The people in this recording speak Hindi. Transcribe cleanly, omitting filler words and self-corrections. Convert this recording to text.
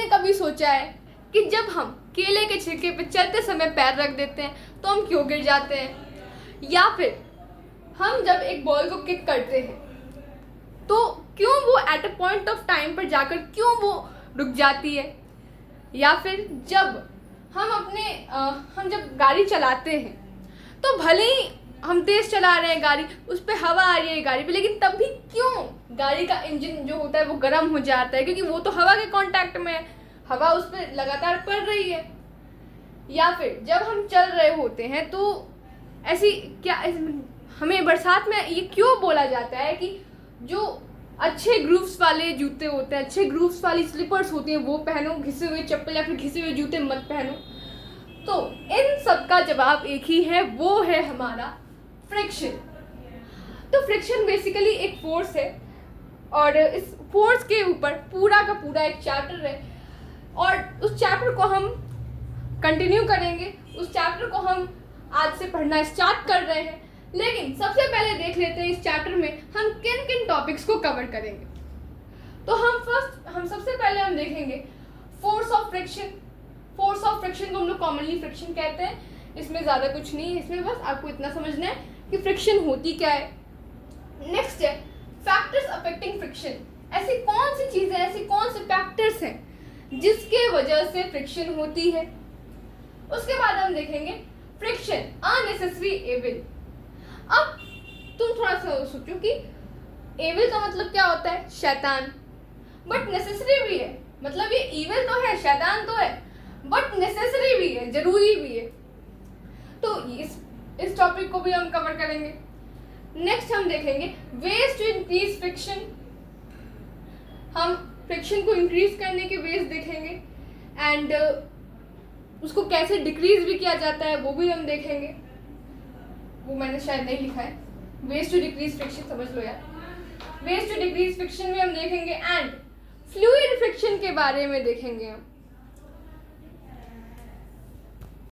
तुमने कभी सोचा है कि जब हम केले के छिलके पे चलते समय पैर रख देते हैं तो हम क्यों गिर जाते हैं? या फिर हम जब एक बॉल को किक करते हैं तो क्यों वो at a point of time पर जाकर क्यों वो रुक जाती है? या फिर जब हम जब गाड़ी चलाते हैं तो भले ही हम तेज चला रहे हैं गाड़ी, उस पर हवा आ रही है गाड़ी पे, लेकिन तब भी क्यों गाड़ी का इंजन जो होता है वो गर्म हो जाता है? क्योंकि वो तो हवा के कांटेक्ट में है, हवा उस पर लगातार पड़ रही है। या फिर जब हम चल रहे होते हैं तो ऐसी क्या हमें बरसात में ये क्यों बोला जाता है कि जो अच्छे ग्रूव्स वाले जूते होते हैं, अच्छे ग्रूव्स वाली स्लीपर्स होती हैं वो पहनो, घिसे हुए चप्पल या फिर घिसे हुए जूते मत पहनो? तो इन सब का जवाब एक ही है, वो है हमारा फ्रिक्शन। तो फ्रिक्शन बेसिकली एक फोर्स है और इस फोर्स के ऊपर पूरा का पूरा एक चैप्टर है और उस चैप्टर को हम कंटिन्यू करेंगे। उस चैप्टर को हम आज से पढ़ना स्टार्ट कर रहे हैं, लेकिन सबसे पहले देख लेते हैं इस चैप्टर में हम किन किन टॉपिक्स को कवर करेंगे। तो हम सबसे पहले हम देखेंगे force of friction. Force of friction को हम लोग कॉमनली फ्रिक्शन कहते हैं। इसमें ज़्यादा कुछ नहीं है, इसमें बस आपको इतना समझना है कि फ्रिक्शन होती क्या है। नेक्स्ट है फैक्टर्स अफेक्टिंग फ्रिक्शन। ऐसी कौन सी चीज़ें, ऐसी कौन से फैक्टर्स हैं जिसके वजह से फ्रिक्शन होती है। उसके बाद हम देखेंगे फ्रिक्शन अननेसेसरी एविल। अब तुम थोड़ा सा सोचो कि एविल का मतलब क्या होता है? शैतान। बट नेसेसरी भी है, मतलब ये इविल तो है, शैतान तो है, बट नेसेसरी भी है, जरूरी भी है। तो इस टॉपिक को भी हम कवर करेंगे। नेक्स्ट हम देखेंगे वेज टू इंक्रीज फ्रिक्शन। हम फ्रिक्शन को इंक्रीज करने के वेज देखेंगे एंड उसको कैसे डिक्रीज भी किया जाता है वो भी हम देखेंगे। वो मैंने शायद नहीं लिखा है, वेज टू डिक्रीज फ्रिक्शन समझ लो यार। वेज टू डिक्रीज फ्रिक्शन में हम देखेंगे एंड फ्लूइड फ्रिक्शन के बारे में देखेंगे हम।